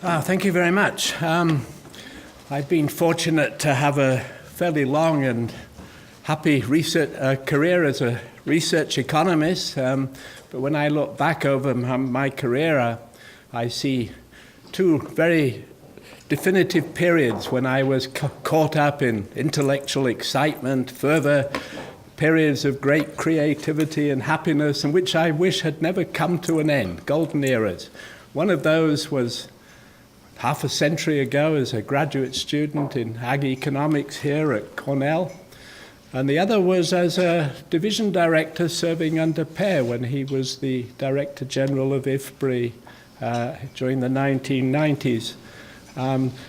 Thank you very much. I've been fortunate to have a fairly long and happy career as a research economist, but when I look back over my career, I see two very definitive periods when I was caught up in intellectual excitement, further periods of great creativity and happiness, and which I wish had never come to an end, golden eras. One of those was half a century ago as a graduate student in ag economics here at Cornell, and the other was as a division director serving under Pear when he was the Director General of IFPRI during the 1990s.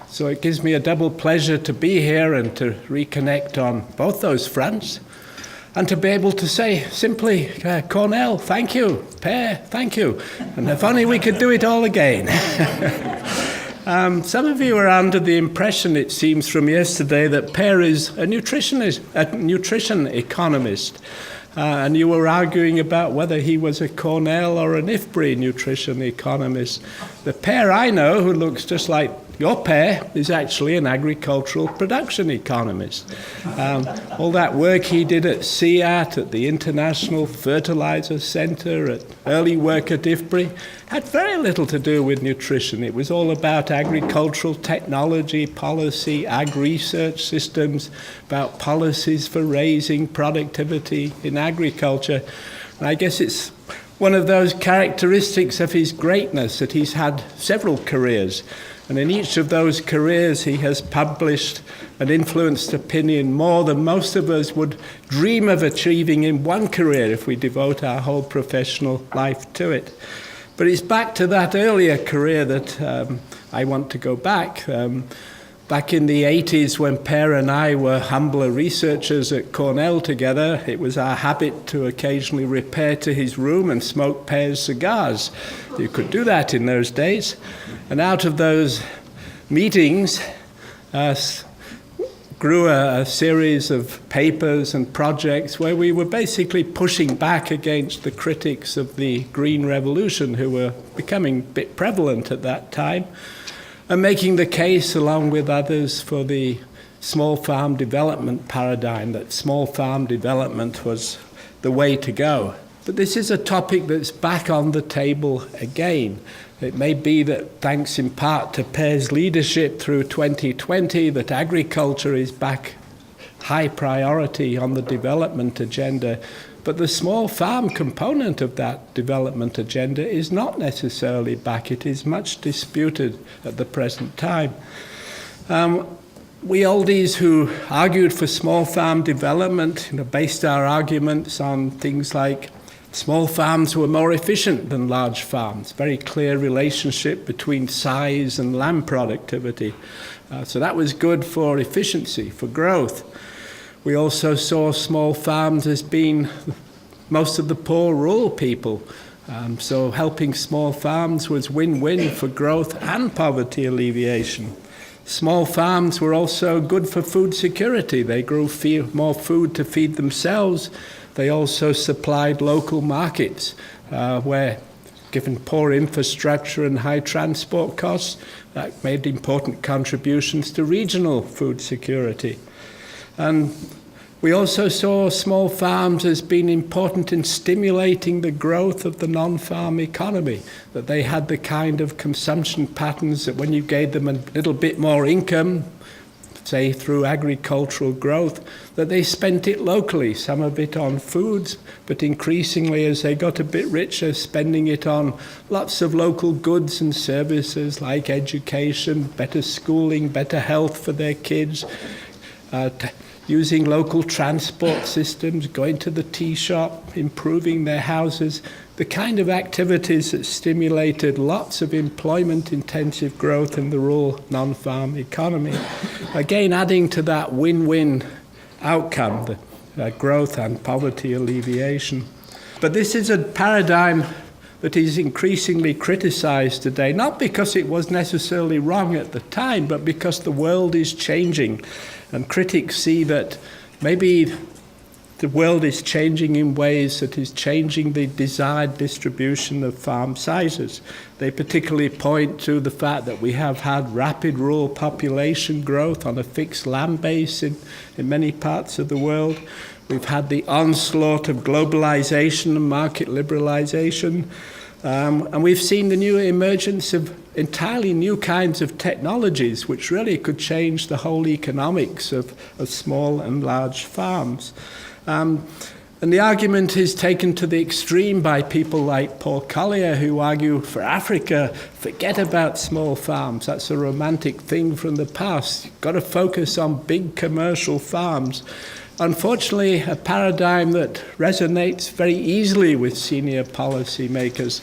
So it gives me a double pleasure to be here and to reconnect on both those fronts, and to be able to say simply, Cornell, thank you, Pear, thank you, and if only we could do it all again. Some of you are under the impression, it seems from yesterday, that Pear is a nutrition economist, and you were arguing about whether he was a Cornell or an IFPRI nutrition economist. The Pear I know, who looks just like your Pear, is actually an agricultural production economist. All that work he did at CIAT, at the International Fertilizer Center, at early work at IFPRI, had very little to do with nutrition. It was all about agricultural technology, policy, ag research systems, about policies for raising productivity in agriculture. And I guess it's one of those characteristics of his greatness that he's had several careers. And in each of those careers, he has published and influenced opinion more than most of us would dream of achieving in one career if we devote our whole professional life to it. But it's back to that earlier career that I want to go back. Back in the 80s, when Pear and I were humbler researchers at Cornell together, it was our habit to occasionally repair to his room and smoke Pear's cigars. You could do that in those days. And out of those meetings grew a series of papers and projects where we were basically pushing back against the critics of the Green Revolution, who were becoming a bit prevalent at that time, and making the case, along with others, for the small farm development paradigm, that small farm development was the way to go. But this is a topic that's back on the table again. It may be that thanks in part to Pear's leadership through 2020, that agriculture is back high priority on the development agenda. But the small farm component of that development agenda is not necessarily back. It is much disputed at the present time. We oldies who argued for small farm development based our arguments on things like small farms were more efficient than large farms, very clear relationship between size and land productivity. So that was good for efficiency, for growth. We also saw small farms as being most of the poor rural people. So helping small farms was win-win for growth and poverty alleviation. Small farms were also good for food security. They grew more food to feed themselves. They also supplied local markets where, given poor infrastructure and high transport costs, that made important contributions to regional food security. And we also saw small farms as being important in stimulating the growth of the non-farm economy, that they had the kind of consumption patterns that when you gave them a little bit more income, say through agricultural growth, that they spent it locally, some of it on foods, but increasingly as they got a bit richer, spending it on lots of local goods and services like education, better schooling, better health for their kids, using local transport systems, going to the tea shop, improving their houses, the kind of activities that stimulated lots of employment-intensive growth in the rural non-farm economy. Again, adding to that win-win outcome, the growth and poverty alleviation. But this is a paradigm that is increasingly criticized today, not because it was necessarily wrong at the time, but because the world is changing. And critics see that maybe the world is changing in ways that is changing the desired distribution of farm sizes. They particularly point to the fact that we have had rapid rural population growth on a fixed land base in many parts of the world. We've had the onslaught of globalization and market liberalization. And we've seen the new emergence of entirely new kinds of technologies which really could change the whole economics of small and large farms. And the argument is taken to the extreme by people like Paul Collier, who argue for Africa, forget about small farms. That's a romantic thing from the past. You've got to focus on big commercial farms. Unfortunately, a paradigm that resonates very easily with senior policymakers.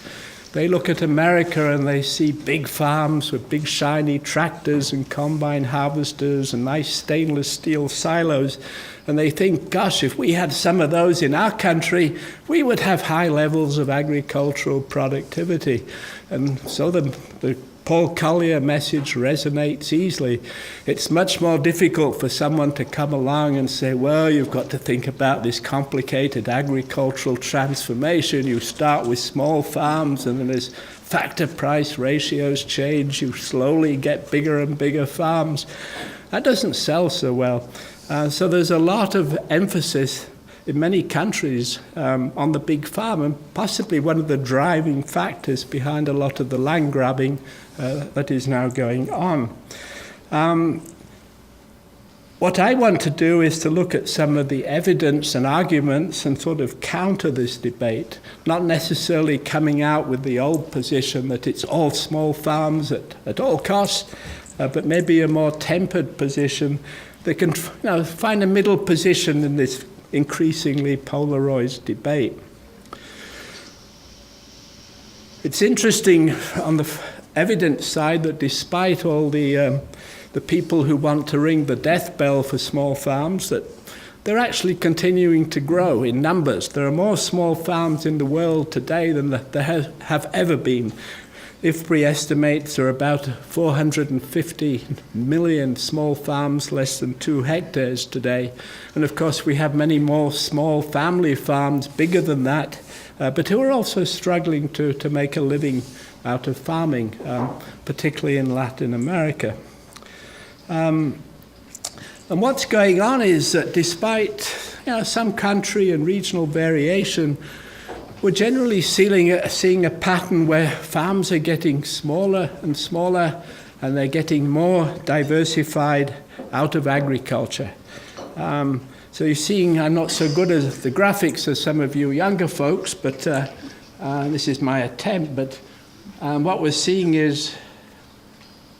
They look at America and they see big farms with big shiny tractors and combine harvesters and nice stainless steel silos. And they think, gosh, if we had some of those in our country, we would have high levels of agricultural productivity. And so the Paul Collier message resonates easily. It's much more difficult for someone to come along and say, well, you've got to think about this complicated agricultural transformation. You start with small farms and then as factor price ratios change, you slowly get bigger and bigger farms. That doesn't sell so well. So there's a lot of emphasis in many countries on the big farm, and possibly one of the driving factors behind a lot of the land grabbing that is now going on. What I want to do is to look at some of the evidence and arguments and sort of counter this debate, not necessarily coming out with the old position that it's all small farms at all costs, but maybe a more tempered position that can find a middle position in this increasingly polarized debate. It's interesting on the evidence side that despite all the people who want to ring the death bell for small farms, that they're actually continuing to grow in numbers. There are more small farms in the world today than there have ever been. IFPRI estimates there are about 450 million small farms less than 2 hectares today. And of course we have many more small family farms bigger than that, but who are also struggling to make a living out of farming, particularly in Latin America. And what's going on is that despite some country and regional variation, we're generally seeing a pattern where farms are getting smaller and smaller, and they're getting more diversified out of agriculture. So you're seeing, I'm not so good at the graphics as some of you younger folks, but this is my attempt. But what we're seeing is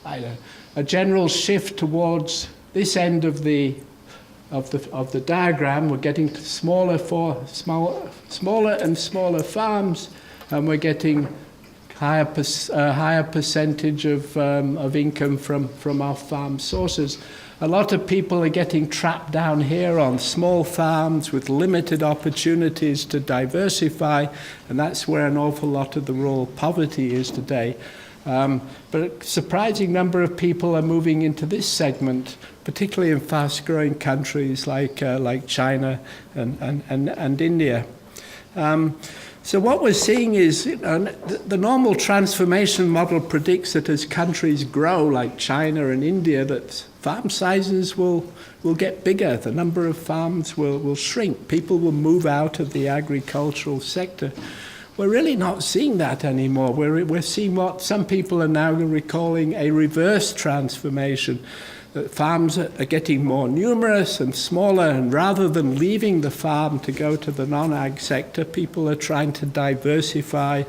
a general shift towards this end of the diagram. We're getting to smaller and smaller farms, and we're getting higher percentage of income from our farm sources. A lot of people are getting trapped down here on small farms with limited opportunities to diversify, and that's where an awful lot of the rural poverty is today. But a surprising number of people are moving into this segment, particularly in fast-growing countries like China and India. So what we're seeing is the normal transformation model predicts that as countries grow, like China and India, that farm sizes will get bigger. The number of farms will shrink. People will move out of the agricultural sector. We're really not seeing that anymore. We're seeing what some people are now recalling a reverse transformation. That farms are getting more numerous and smaller, and rather than leaving the farm to go to the non-ag sector, people are trying to diversify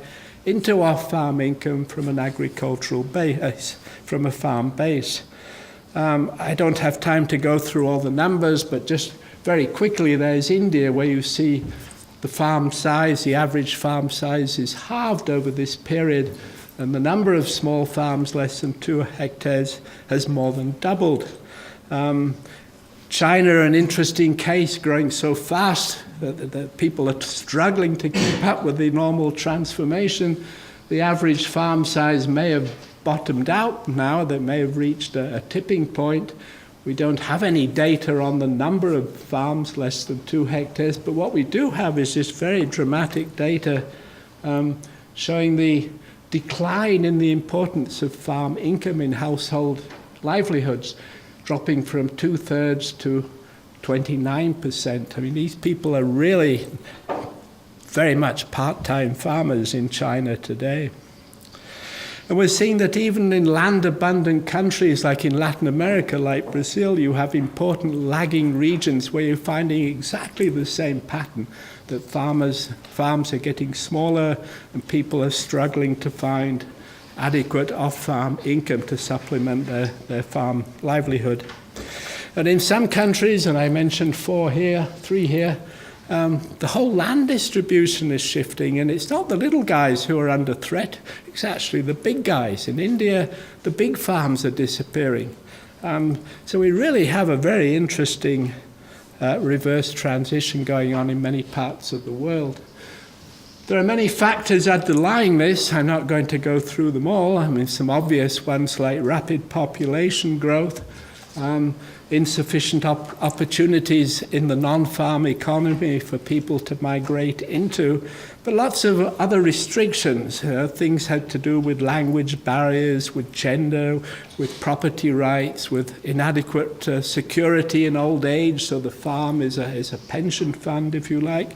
into off-farm income from an agricultural base, from a farm base. I don't have time to go through all the numbers, but just very quickly, there's India, where you see the farm size, the average farm size is halved over this period, and the number of small farms less than 2 hectares has more than doubled. China, an interesting case, growing so fast that people are struggling to keep up with the normal transformation. The average farm size may have bottomed out now, they may have reached a tipping point, We don't have any data on the number of farms less than 2 hectares, but what we do have is this very dramatic data showing the decline in the importance of farm income in household livelihoods, dropping from 2/3 to 29%. I mean, these people are really very much part-time farmers in China today. And we're seeing that even in land-abundant countries like in Latin America, like Brazil, you have important lagging regions where you're finding exactly the same pattern, that farms are getting smaller and people are struggling to find adequate off-farm income to supplement their farm livelihood. And in some countries, and I mentioned 3 here, the whole land distribution is shifting, and it's not the little guys who are under threat, it's actually the big guys. In India, the big farms are disappearing. So we really have a very interesting reverse transition going on in many parts of the world. There are many factors underlying this. I'm not going to go through them all. I mean, some obvious ones like rapid population growth, insufficient opportunities in the non-farm economy for people to migrate into, but lots of other restrictions. Things had to do with language barriers, with gender, with property rights, with inadequate security in old age, so the farm is a pension fund, if you like.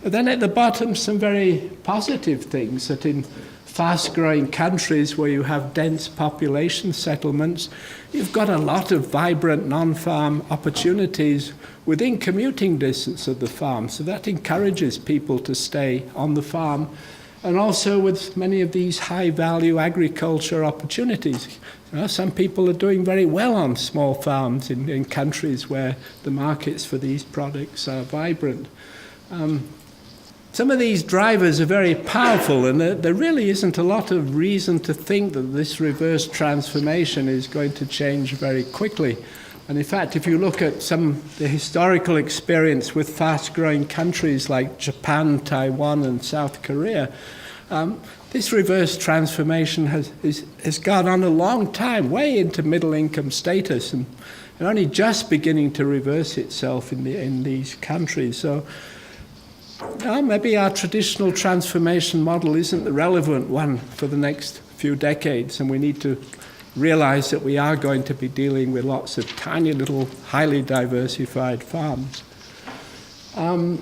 And then at the bottom, some very positive things, that in fast-growing countries where you have dense population settlements, you've got a lot of vibrant non-farm opportunities within commuting distance of the farm. So that encourages people to stay on the farm. And also with many of these high-value agriculture opportunities. Some people are doing very well on small farms in countries where the markets for these products are vibrant. Some of these drivers are very powerful, and there really isn't a lot of reason to think that this reverse transformation is going to change very quickly. And in fact, if you look at the historical experience with fast-growing countries like Japan, Taiwan, and South Korea, this reverse transformation has gone on a long time, way into middle-income status, and only just beginning to reverse itself in these countries. So. Maybe our traditional transformation model isn't the relevant one for the next few decades, and we need to realize that we are going to be dealing with lots of tiny little, highly diversified farms. Well,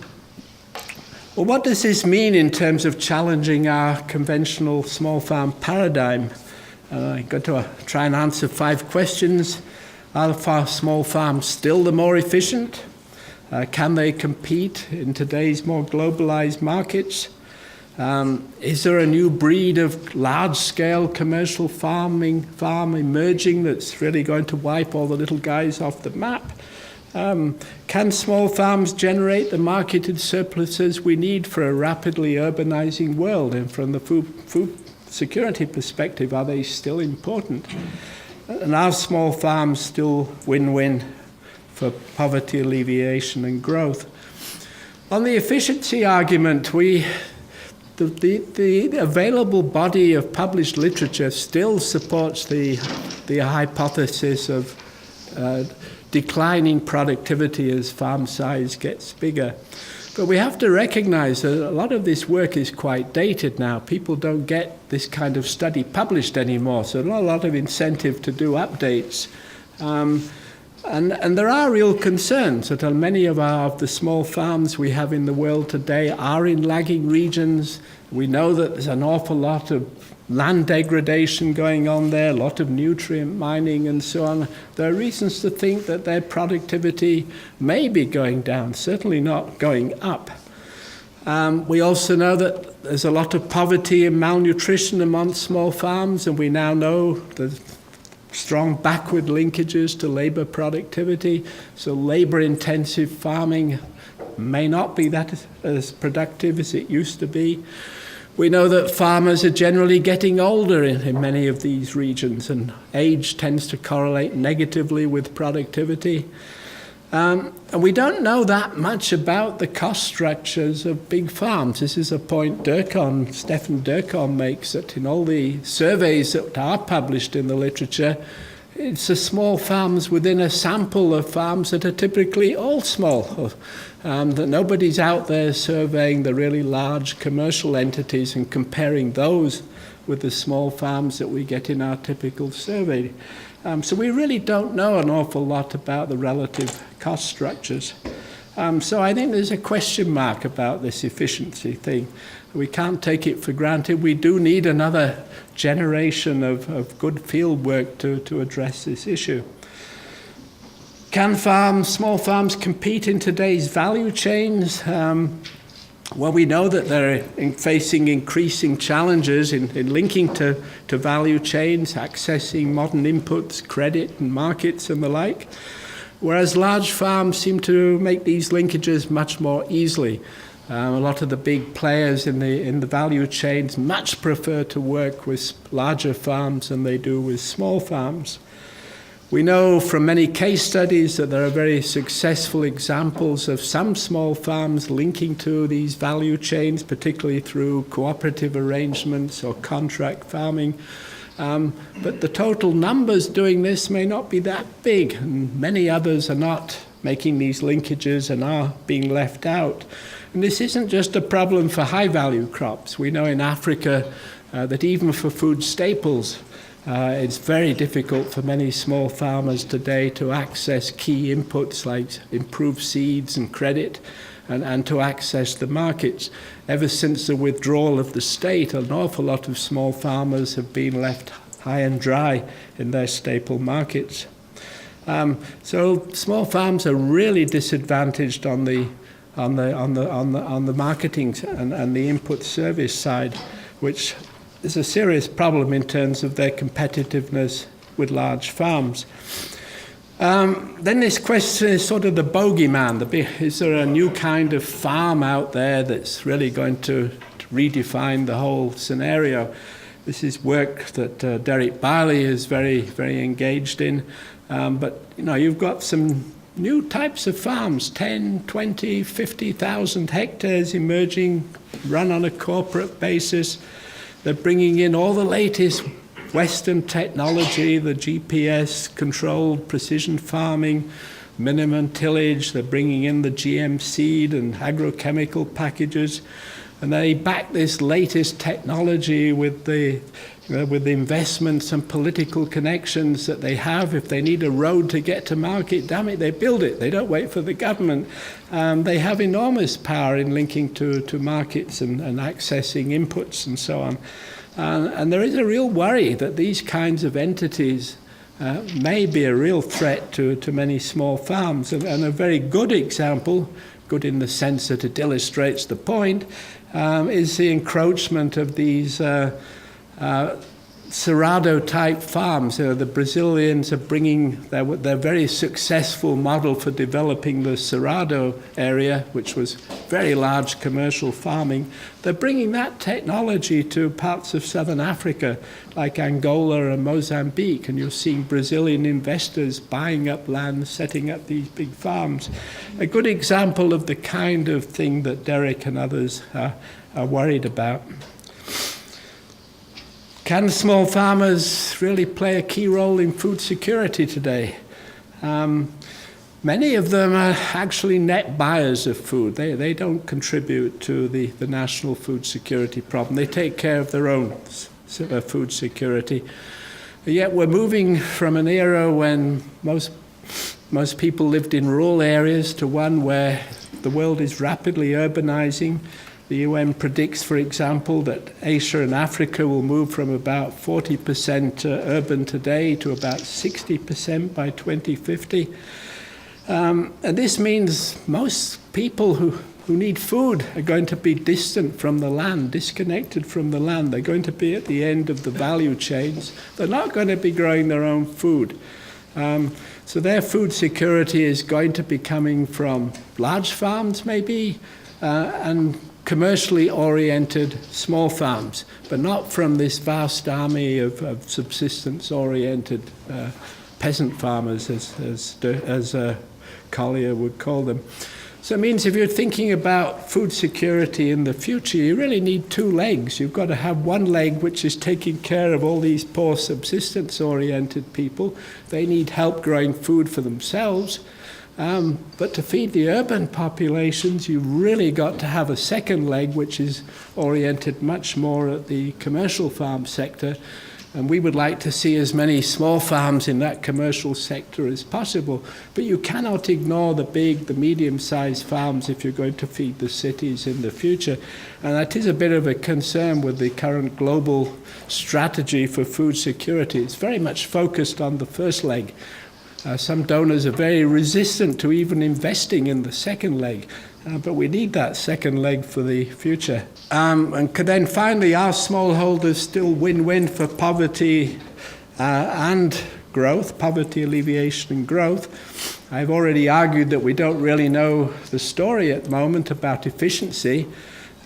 what does this mean in terms of challenging our conventional small farm paradigm? I'm going to try and answer 5 questions. Are small farms still the more efficient? Can they compete in today's more globalized markets? Is there a new breed of large-scale commercial farm emerging that's really going to wipe all the little guys off the map? Can small farms generate the marketed surpluses we need for a rapidly urbanizing world? And from the food security perspective, are they still important? And are small farms still win-win for poverty alleviation and growth? On the efficiency argument, the available body of published literature still supports the hypothesis of declining productivity as farm size gets bigger. But we have to recognize that a lot of this work is quite dated now. People don't get this kind of study published anymore, so not a lot of incentive to do updates. And there are real concerns that many of the small farms we have in the world today are in lagging regions. We know that there's an awful lot of land degradation going on there, a lot of nutrient mining and so on. There are reasons to think that their productivity may be going down, certainly not going up. We also know that there's a lot of poverty and malnutrition among small farms, and we now know that strong backward linkages to labor productivity, so labor-intensive farming may not be that as productive as it used to be. We know that farmers are generally getting older in many of these regions, and age tends to correlate negatively with productivity. And we don't know that much about the cost structures of big farms. This is a point Stefan Durkheim makes, that in all the surveys that are published in the literature, it's the small farms within a sample of farms that are typically all small. That nobody's out there surveying the really large commercial entities and comparing those with the small farms that we get in our typical survey. So we really don't know an awful lot about the relative cost structures. So I think there's a question mark about this efficiency thing. We can't take it for granted. We do need another generation of good field work to address this issue. Can small farms compete in today's value chains? Well, we know that they're facing increasing challenges in linking to value chains, accessing modern inputs, credit and markets and the like, whereas large farms seem to make these linkages much more easily. A lot of the big players in the value chains much prefer to work with larger farms than they do with small farms. We know from many case studies that there are very successful examples of some small farms linking to these value chains, particularly through cooperative arrangements or contract farming. But the total numbers doing this may not be that big, and many others are not making these linkages and are being left out. And this isn't just a problem for high-value crops. We know in Africa that even for food staples, it's very difficult for many small farmers today to access key inputs like improved seeds and credit and to access the markets. Ever since the withdrawal of the state, an awful lot of small farmers have been left high and dry in their staple markets. So small farms are really disadvantaged on the marketing and the input service side, which is a serious problem in terms of their competitiveness with large farms. Then this question is sort of the bogeyman. Is there a new kind of farm out there that's really going to redefine the whole scenario? This is work that Derek Barley is very, very engaged in. But you've got some new types of farms, 10, 20, 50,000 hectares emerging, run on a corporate basis. They're bringing in all the latest Western technology, the GPS-controlled precision farming, minimum tillage. They're bringing in the GM seed and agrochemical packages. And they back this latest technology with the investments and political connections that they have. If they need a road to get to market, damn it, they build it. They don't wait for the government. They have enormous power in linking to markets and accessing inputs and so on. And there is a real worry that these kinds of entities may be a real threat to many small farms. And a very good example, good in the sense that it illustrates the point, is the encroachment of these Cerrado-type farms. The Brazilians are bringing their very successful model for developing the Cerrado area, which was very large commercial farming. They're bringing that technology to parts of southern Africa, like Angola and Mozambique, and you're seeing Brazilian investors buying up land, setting up these big farms. A good example of the kind of thing that Derek and others are worried about. Can small farmers really play a key role in food security today? Many of them are actually net buyers of food. They don't contribute to the national food security problem. They take care of their own food security. Yet we're moving from an era when most people lived in rural areas to one where the world is rapidly urbanizing. The UN predicts, for example, that Asia and Africa will move from about 40% urban today to about 60% by 2050. And this means most people who need food are going to be distant from the land, disconnected from the land. They're going to be at the end of the value chains. They're not going to be growing their own food. So their food security is going to be coming from large farms, maybe, and commercially oriented small farms, but not from this vast army of subsistence oriented peasant farmers, as Collier would call them. So it means if you're thinking about food security in the future, you really need two legs. You've got to have one leg which is taking care of all these poor subsistence-oriented people. They need help growing food for themselves. But to feed the urban populations, you've really got to have a second leg which is oriented much more at the commercial farm sector. And we would like to see as many small farms in that commercial sector as possible. But you cannot ignore the big, the medium-sized farms if you're going to feed the cities in the future. And that is a bit of a concern with the current global strategy for food security. It's very much focused on the first leg. Some donors are very resistant to even investing in the second leg. But we need that second leg for the future. And then finally, are smallholders still win-win for poverty and growth, poverty alleviation and growth? I've already argued that we don't really know the story at the moment about efficiency.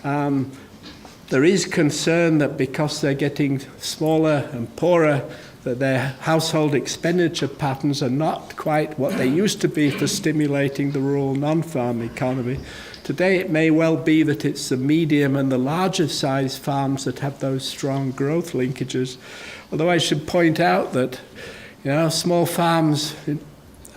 There is concern that because they're getting smaller and poorer, that their household expenditure patterns are not quite what they used to be for stimulating the rural non-farm economy. Today it may well be that it's the medium and the larger size farms that have those strong growth linkages. Although I should point out that, small farms,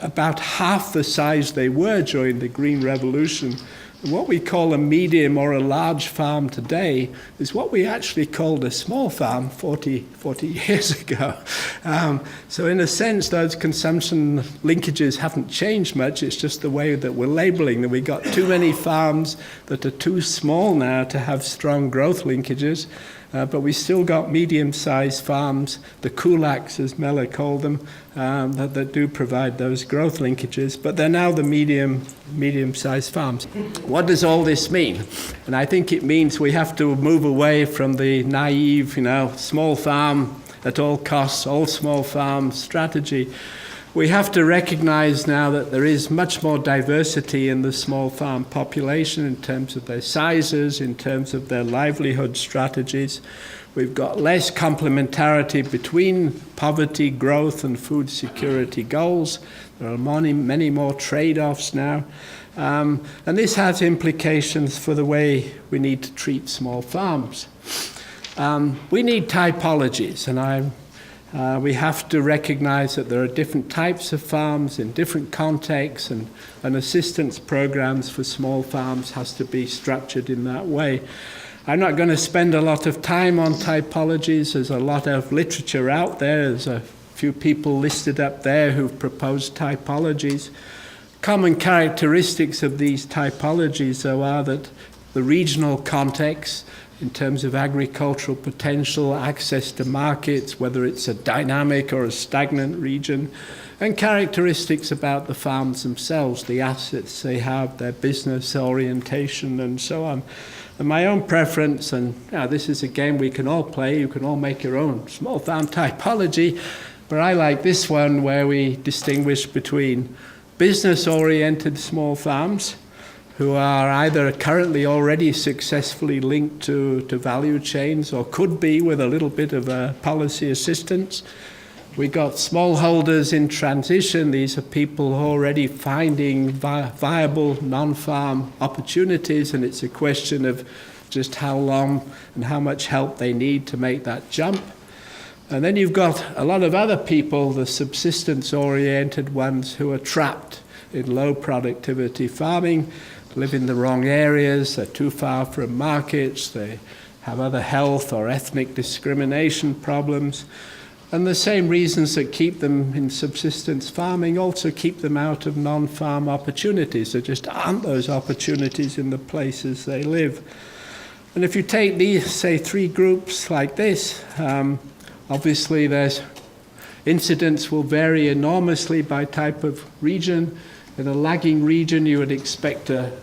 about half the size they were during the Green Revolution. What we call a medium or a large farm today is what we actually called a small farm 40 years ago. So in a sense, those consumption linkages haven't changed much. It's just the way that we're labeling them. We've got too many farms that are too small now to have strong growth linkages. But we still got medium-sized farms, the kulaks, as Mella called them, that do provide those growth linkages. But they're now the medium-sized farms. What does all this mean? And I think it means we have to move away from the naive, small farm at all costs, all small farm strategy. We have to recognize now that there is much more diversity in the small farm population in terms of their sizes, in terms of their livelihood strategies. We've got less complementarity between poverty, growth, and food security goals. There are many more trade-offs now. And this has implications for the way we need to treat small farms. We need typologies, and we have to recognize that there are different types of farms in different contexts, and assistance programs for small farms has to be structured in that way. I'm not going to spend a lot of time on typologies. There's a lot of literature out there. There's a few people listed up there who've proposed typologies. Common characteristics of these typologies, though, are that the regional context, in terms of agricultural potential, access to markets, whether it's a dynamic or a stagnant region, and characteristics about the farms themselves, the assets they have, their business orientation, and so on. And my own preference, and this is a game we can all play, you can all make your own small farm typology, but I like this one where we distinguish between business-oriented small farms, who are either currently already successfully linked to value chains or could be with a little bit of policy assistance. We got smallholders in transition. These are people already finding viable non-farm opportunities, and it's a question of just how long and how much help they need to make that jump. And then you've got a lot of other people, the subsistence-oriented ones, who are trapped in low productivity farming, live in the wrong areas, they're too far from markets, they have other health or ethnic discrimination problems. And the same reasons that keep them in subsistence farming also keep them out of non-farm opportunities. There just aren't those opportunities in the places they live. And if you take these, say, three groups like this, obviously there's incidence will vary enormously by type of region. In a lagging region, you would expect a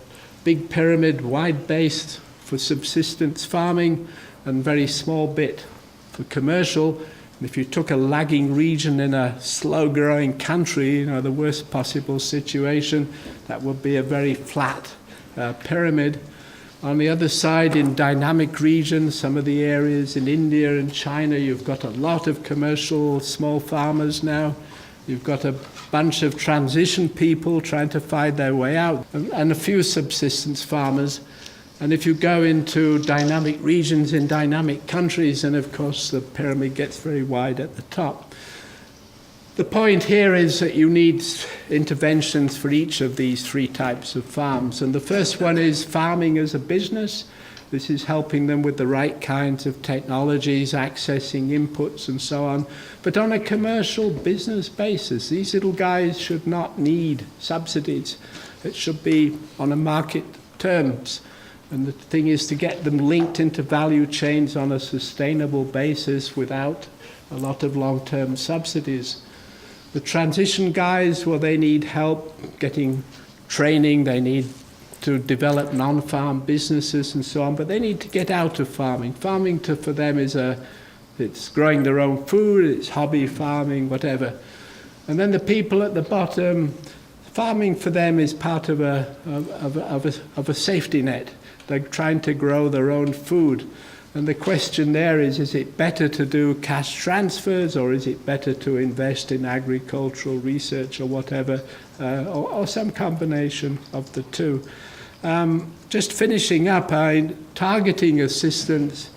big pyramid, wide-based for subsistence farming, and very small bit for commercial. And if you took a lagging region in a slow-growing country, the worst possible situation, that would be a very flat pyramid. On the other side, in dynamic regions, some of the areas in India and China, you've got a lot of commercial small farmers now. You've got a bunch of transition people trying to find their way out, and a few subsistence farmers. And if you go into dynamic regions in dynamic countries, then of course the pyramid gets very wide at the top. The point here is that you need interventions for each of these three types of farms. And the first one is farming as a business. This is helping them with the right kinds of technologies, accessing inputs and so on, but on a commercial business basis. These little guys should not need subsidies. It should be on a market terms. And the thing is to get them linked into value chains on a sustainable basis without a lot of long-term subsidies. The transition guys, well, they need help getting training, they need to develop non-farm businesses and so on, but they need to get out of farming. Farming for them is it's growing their own food, it's hobby farming, whatever. And then the people at the bottom, farming for them is part of a safety net. They're trying to grow their own food. And the question there is it better to do cash transfers, or is it better to invest in agricultural research or whatever, or some combination of the two? Just finishing up, targeting assistance.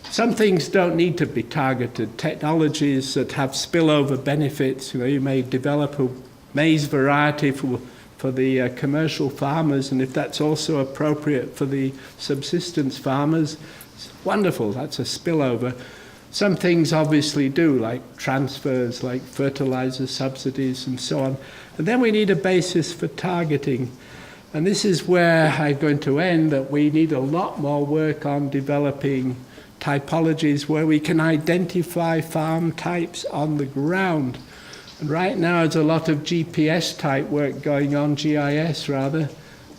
Some things don't need to be targeted. Technologies that have spillover benefits, you may develop a maize variety for the commercial farmers, and if that's also appropriate for the subsistence farmers, it's wonderful, that's a spillover. Some things obviously do, like transfers, like fertilizer subsidies and so on. And then we need a basis for targeting. And this is where I'm going to end, that we need a lot more work on developing typologies where we can identify farm types on the ground. And right now there's a lot of GPS type work going on, GIS rather,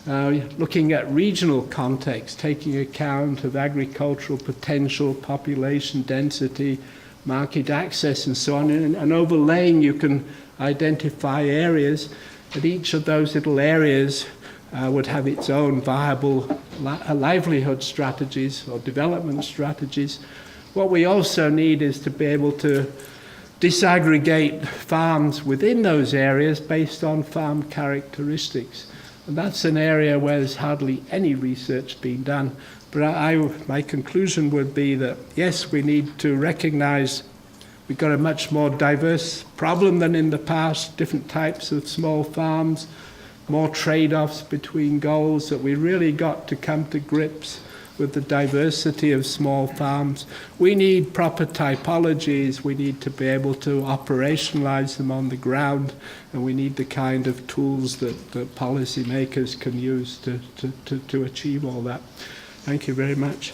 looking at regional context, taking account of agricultural potential, population density, market access and so on, and overlaying you can identify areas, and each of those little areas would have its own viable livelihood strategies or development strategies. What we also need is to be able to disaggregate farms within those areas based on farm characteristics. And that's an area where there's hardly any research being done. But my conclusion would be that, yes, we need to recognize we've got a much more diverse problem than in the past, different types of small farms, more trade-offs between goals, that we really got to come to grips with the diversity of small farms. We need proper typologies, we need to be able to operationalize them on the ground, and we need the kind of tools that policymakers can use to achieve all that. Thank you very much.